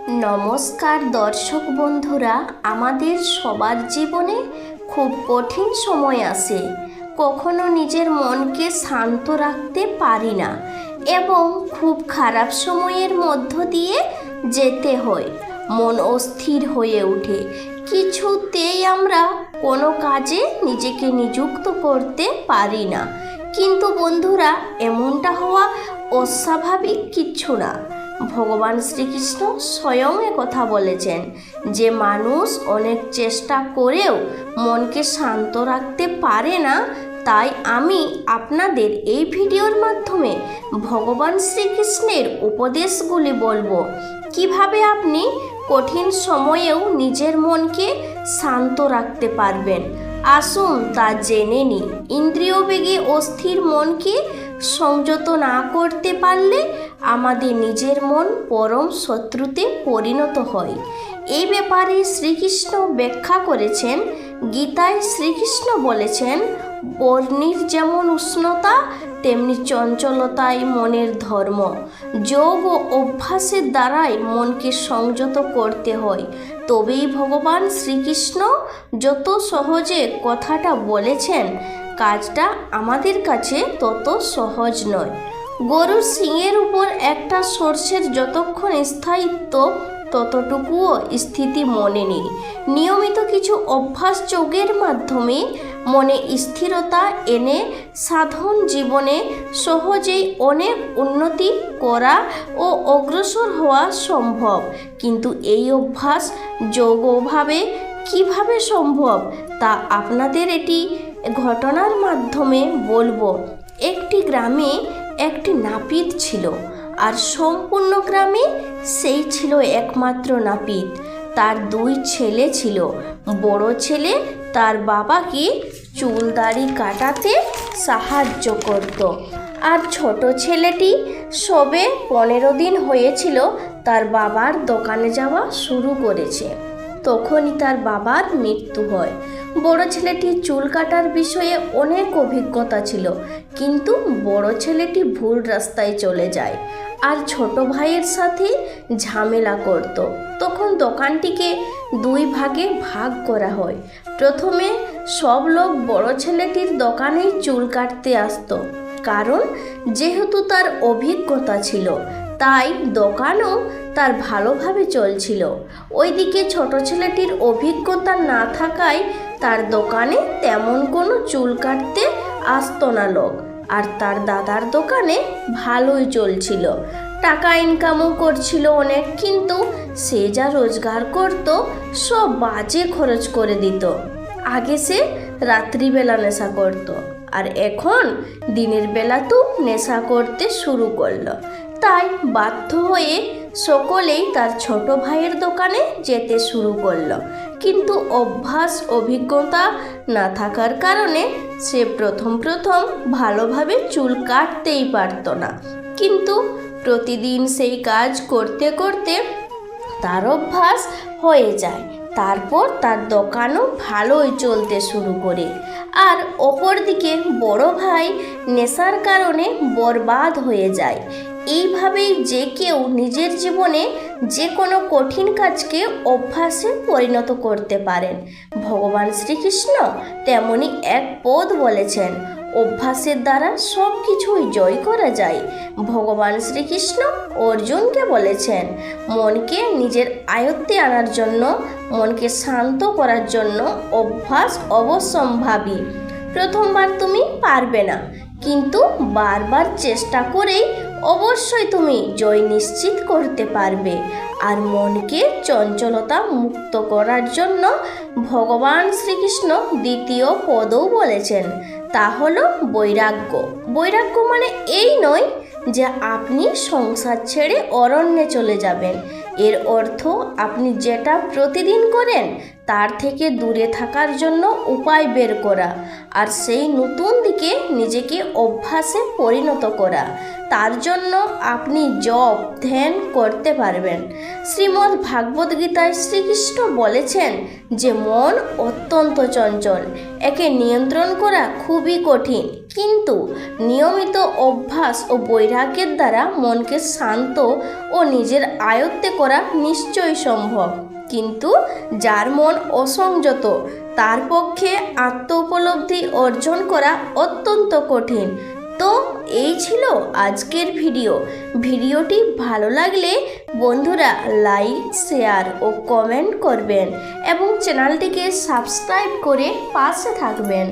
নমস্কার দর্শক বন্ধুরা, আমাদের সবার জীবনে খুব কঠিন সময় আসে। কখনো নিজের মনকে শান্ত রাখতে পারি না এবং খুব খারাপ সময়ের মধ্য দিয়ে যেতে হয়। মন অস্থির হয়ে ওঠে, কিছুতেই আমরা কোনো কাজে নিজেকে নিযুক্ত করতে পারি না। কিন্তু বন্ধুরা, এমনটা হওয়া অস্বাভাবিক কিচ্ছু না। ভগবান শ্রীকৃষ্ণ স্বয়ং কথা বলেছেন যে মানুষ অনেক চেষ্টা করেও মনকে শান্ত রাখতে পারে না। তাই আমি আপনাদের এই ভিডিওর মাধ্যমে ভগবান শ্রীকৃষ্ণের উপদেশগুলি বলবো, কিভাবে আপনি কঠিন সময়েও নিজের মনকে শান্ত রাখতে পারবেন। আসুন তা জেনে নিই। ইন্দ্রিয় বেগে অস্থির মনকে সংযত না করতে পারলে আমাদের নিজের মন পরম শত্রুতে পরিণত হয়। এই ব্যাপারে শ্রীকৃষ্ণ ব্যাখ্যা করেছেন। গীতায় শ্রীকৃষ্ণ বলেছেন, অগ্নির যেমন উষ্ণতা তেমনি চঞ্চলতাই মনের ধর্ম। যোগ ও অভ্যাসের দ্বারাই মনকে সংযত করতে হয়। তবেই ভগবান শ্রীকৃষ্ণ যত সহজে কথাটা বলেছেন, কাজটা আমাদের কাছে তত সহজ নয়। গরুর শিংয়ের উপর একটা সর্ষের যতক্ষণ স্থায়িত্ব, ততটুকুও স্থিতি মনে নেই। নিয়মিত কিছু অভ্যাস যোগের মাধ্যমে মনে স্থিরতা এনে সাধারণ জীবনে সহজেই অনেক উন্নতি করা ও অগ্রসর হওয়া সম্ভব। কিন্তু এই অভ্যাস যোগভাবে কিভাবে সম্ভব তা আপনাদের এটি ঘটনার মাধ্যমে বলবো। একটি গ্রামে একটি নাপিত ছিল, আর সম্পূর্ণ গ্রামে সেই ছিল একমাত্র নাপিত। তার দুই ছেলে ছিল। বড় ছেলে তার বাবাকে চুল দাড়ি কাটাতে সাহায্য করত, আর ছোট ছেলেটি সবে 15 দিন হয়েছিল তার বাবার দোকানে যাওয়া শুরু করেছে। তখনই তার বাবার মৃত্যু হয়। বড় ছেলেটি চুল কাটার বিষয়ে অনেক অভিজ্ঞতা ছিল, কিন্তু বড় ছেলেটি ভুল রাস্তায় চলে যায় আর ছোট ভাইয়ের সাথে ঝামেলা করত। তখন দোকানটিকে দুই ভাগে ভাগ করা হয়। প্রথমে সব লোক বড় ছেলেটির দোকানেই চুল কাটতে আসতো, কারণ যেহেতু তার অভিজ্ঞতা ছিল তাই দোকানও তার ভালোভাবে চলছিল। ওইদিকে ছোট ছেলেটির অভিজ্ঞতা না থাকায় তার দোকানে তেমন কোনো চুল কাটতে আসতো না লোক। আর তার দাদার দোকানে ভালোই চলছিল, টাকা ইনকামও করছিল অনেক, কিন্তু সে যা রোজগার করত সব বাজে খরচ করে দিত। আগে সে রাত্রিবেলা নেশা করত, আর এখন দিনের বেলাতেও নেশা করতে শুরু করলো। তাই বাধ্য হয়ে সকলেই তার ছোট ভাইয়ের দোকানে যেতে শুরু করলো। কিন্তু অভ্যাস অভিজ্ঞতা না থাকার কারণে সে প্রথম ভালোভাবে চুল কাটতেই পারত না। কিন্তু প্রতিদিন সেই কাজ করতে করতে তার অভ্যাস হয়ে যায়। তারপর তার দোকানও ভালোই চলতে শুরু করে। আর অপরদিকে বড় ভাই নেশার কারণে বরবাদ হয়ে যায়। এইভাবেই যে কেউ নিজের জীবনে যে কোনো কঠিন কাজকে অভ্যাসে পরিণত করতে পারেন। ভগবান শ্রীকৃষ্ণ তেমনি এক পদ বলেছেন, অভ্যাসের দ্বারা সব কিছুই জয় করা যায়। ভগবান শ্রীকৃষ্ণ অর্জুনকে বলেছেন, মনকে নিজের আয়ত্তে আনার জন্য, মনকে শান্ত করার জন্য অভ্যাস অবশ্যম্ভাবী। প্রথমবার তুমি পারবে না, কিন্তু বারবার চেষ্টা করেই অবশ্যই তুমি জয় নিশ্চিত করতে পারবে। আর মনকে চঞ্চলতা মুক্ত করার জন্য ভগবান শ্রীকৃষ্ণ দ্বিতীয় পদও বলেছেন, তা হলো বৈরাগ্য। বৈরাগ্য মানে এই নয় যে আপনি সংসার ছেড়ে অরণ্যে চলে যাবেন। এর অর্থ আপনি যেটা প্রতিদিন করেন তার থেকে দূরে থাকার জন্য উপায় বের করা আর সেই নতুন দিকে নিজেকে অভ্যাসে পরিণত করা। তার জন্য আপনি জপ ধ্যান করতে পারবেন। শ্রীমদ্ ভাগবত গীতায় শ্রীকৃষ্ণ বলেছেন যে মন অত্যন্ত চঞ্চল, একে নিয়ন্ত্রণ করা খুবই কঠিন, কিন্তু নিয়মিত অভ্যাস ও বৈরাগ্যের দ্বারা মনকে শান্ত ও নিজের আয়ত্তে করা নিশ্চয়ই সম্ভব। কিন্তু যার মন অসংযত তার পক্ষে আত্ম উপলব্ধি অর্জন করা অত্যন্ত কঠিন। তো এই ছিল আজকের ভিডিওটি ভালো লাগলে বন্ধুরা লাইক শেয়ার ও কমেন্ট করবেন এবং চ্যানেলটিকে সাবস্ক্রাইব করে পাশে থাকবেন।